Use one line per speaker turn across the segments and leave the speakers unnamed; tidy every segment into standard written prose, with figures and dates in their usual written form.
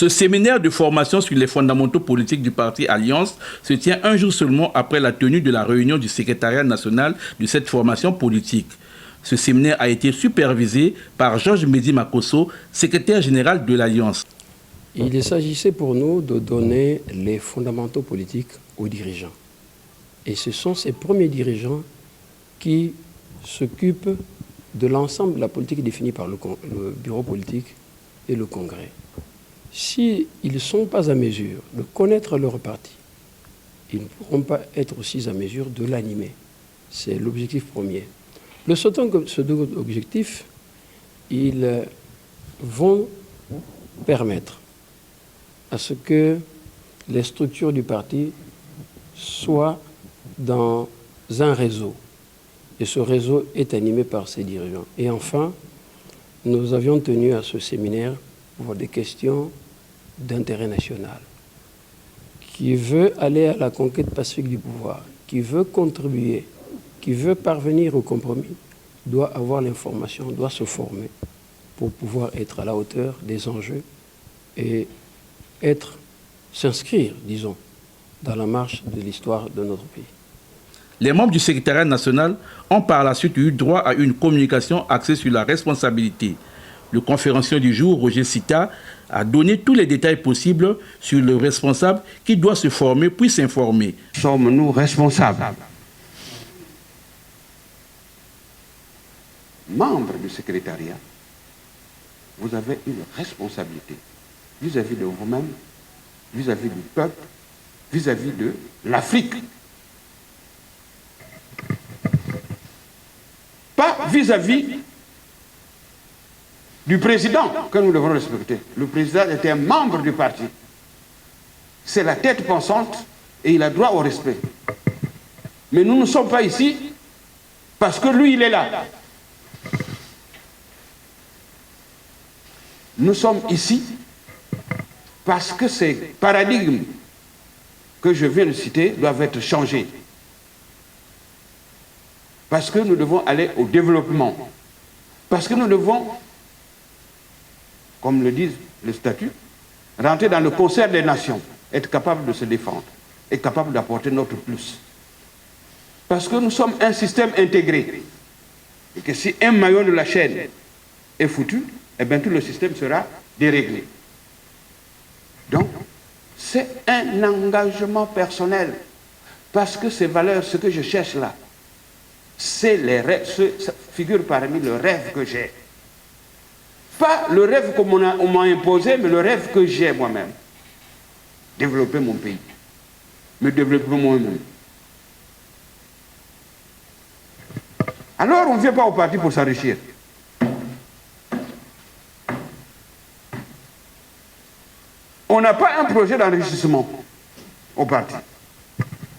Ce séminaire de formation sur les fondamentaux politiques du parti Alliance se tient un jour seulement après la tenue de la réunion du secrétariat national de cette formation politique. Ce séminaire a été supervisé par Georges Mehdi Makosso, secrétaire général de l'Alliance.
Il s'agissait pour nous de donner les fondamentaux politiques aux dirigeants. Et ce sont ces premiers dirigeants qui s'occupent de l'ensemble de la politique définie par le bureau politique et le Congrès. S'ils ne sont pas à mesure de connaître leur parti, ils ne pourront pas être aussi à mesure de l'animer. C'est l'objectif premier. Le second objectif, ils vont permettre à ce que les structures du parti soient dans un réseau. Et ce réseau est animé par ces dirigeants. Et enfin, nous avions tenu à ce séminaire pour des questions d'intérêt national, qui veut aller à la conquête pacifique du pouvoir, qui veut contribuer, qui veut parvenir au compromis, doit avoir l'information, doit se former pour pouvoir être à la hauteur des enjeux et s'inscrire, disons, dans la marche de l'histoire de notre pays.
Les membres du secrétariat national ont par la suite eu droit à une communication axée sur la responsabilité. Le conférencier du jour, Roger Sita, a donné tous les détails possibles sur le responsable qui doit se former puis s'informer.
Sommes-nous responsables? Membres du secrétariat, vous avez une responsabilité vis-à-vis de vous-même, vis-à-vis du peuple, vis-à-vis de l'Afrique. Pas vis-à-vis du président que nous devons respecter. Le président était un membre du parti. C'est la tête pensante et il a droit au respect. Mais nous ne sommes pas ici parce que lui, il est là. Nous sommes ici parce que ces paradigmes que je viens de citer doivent être changés. Parce que nous devons aller au développement. Parce que nous devons, comme le disent les statuts, rentrer dans le concert des nations, être capable de se défendre, être capable d'apporter notre plus. Parce que nous sommes un système intégré. Et que si un maillon de la chaîne est foutu, eh bien tout le système sera déréglé. Donc, c'est un engagement personnel. Parce que ces valeurs, ce que je cherche là, c'est les rêves, ça figure parmi le rêve que j'ai. Pas le rêve qu'on m'a imposé, mais le rêve que j'ai moi-même. Développer mon pays. Me développer moi-même. Alors, on ne vient pas au parti pour s'enrichir. On n'a pas un projet d'enrichissement au parti.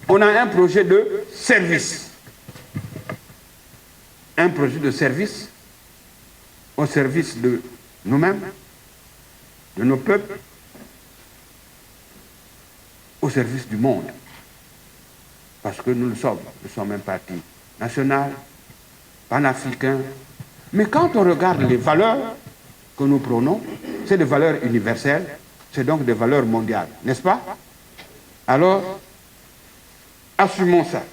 On a un projet de service. Un projet de service au service de nous-mêmes, de nos peuples, au service du monde. Parce que nous sommes un parti national, panafricain. Mais quand on regarde les valeurs que nous prônons, c'est des valeurs universelles, c'est donc des valeurs mondiales, n'est-ce pas? Alors, assumons ça.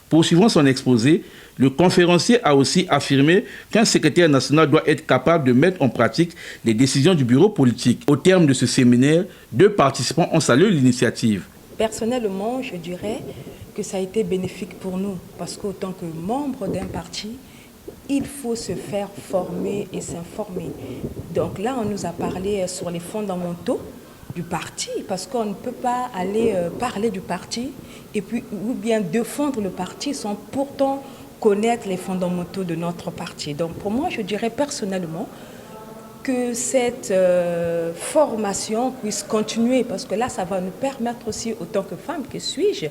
Poursuivant son exposé, le conférencier a aussi affirmé qu'un secrétaire national doit être capable de mettre en pratique les décisions du bureau politique. Au terme de ce séminaire, 2 participants ont salué l'initiative.
Personnellement, je dirais que ça a été bénéfique pour nous, parce qu'autant que membre d'un parti, il faut se faire former et s'informer. Donc là, on nous a parlé sur les fondamentaux du parti, parce qu'on ne peut pas aller parler du parti et puis ou bien défendre le parti sans pourtant connaître les fondamentaux de notre parti. Donc pour moi, je dirais personnellement que cette formation puisse continuer, parce que là, ça va nous permettre aussi, autant que femme que suis-je,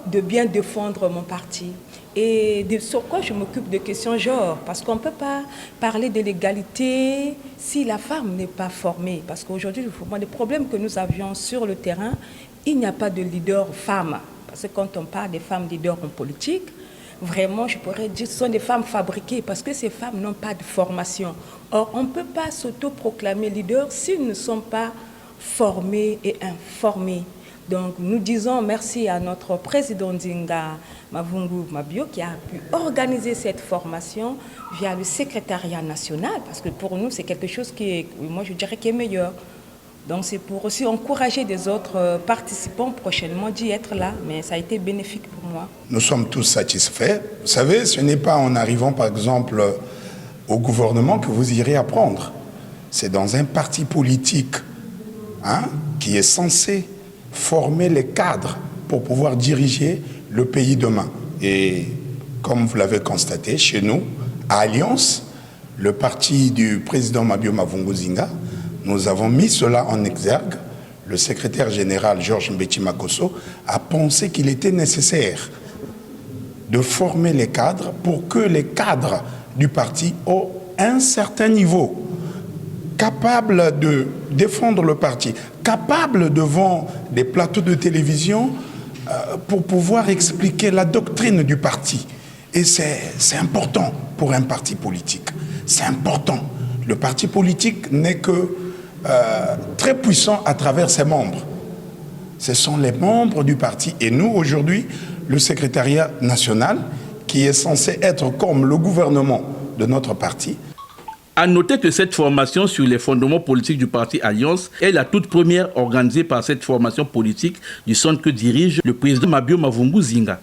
de bien défendre mon parti. Et sur quoi je m'occupe de questions genre, parce qu'on ne peut pas parler de l'égalité si la femme n'est pas formée. Parce qu'aujourd'hui, les problèmes que nous avions sur le terrain, il n'y a pas de leader femme. Parce que quand on parle des femmes leaders en politique, vraiment, je pourrais dire que ce sont des femmes fabriquées, parce que ces femmes n'ont pas de formation. Or, on ne peut pas s'auto-proclamer leader s'ils ne sont pas former et informer. Donc nous disons merci à notre président Ndinga Mavungu Mabio qui a pu organiser cette formation via le secrétariat national, parce que pour nous c'est quelque chose qui est, moi je dirais, qui est meilleur. Donc c'est pour aussi encourager des autres participants prochainement d'y être là, mais ça a été bénéfique pour moi.
Nous sommes tous satisfaits. Vous savez, ce n'est pas en arrivant par exemple au gouvernement que vous irez apprendre. C'est dans un parti politique qui est censé former les cadres pour pouvoir diriger le pays demain. Et comme vous l'avez constaté, chez nous, à Alliance, le parti du président Mabio Mavungu Zinga, nous avons mis cela en exergue. Le secrétaire général Georges Mbeti Makosso a pensé qu'il était nécessaire de former les cadres pour que les cadres du parti aient un certain niveau, capables de défendre le parti, capables devant des plateaux de télévision pour pouvoir expliquer la doctrine du parti. Et c'est important pour un parti politique. C'est important. Le parti politique n'est que très puissant à travers ses membres. Ce sont les membres du parti. Et nous, aujourd'hui, le secrétariat national, qui est censé être comme le gouvernement de notre parti.
À noter que cette formation sur les fondements politiques du parti Alliance est la toute première organisée par cette formation politique du centre que dirige le président Mabio Mavungu Zinga.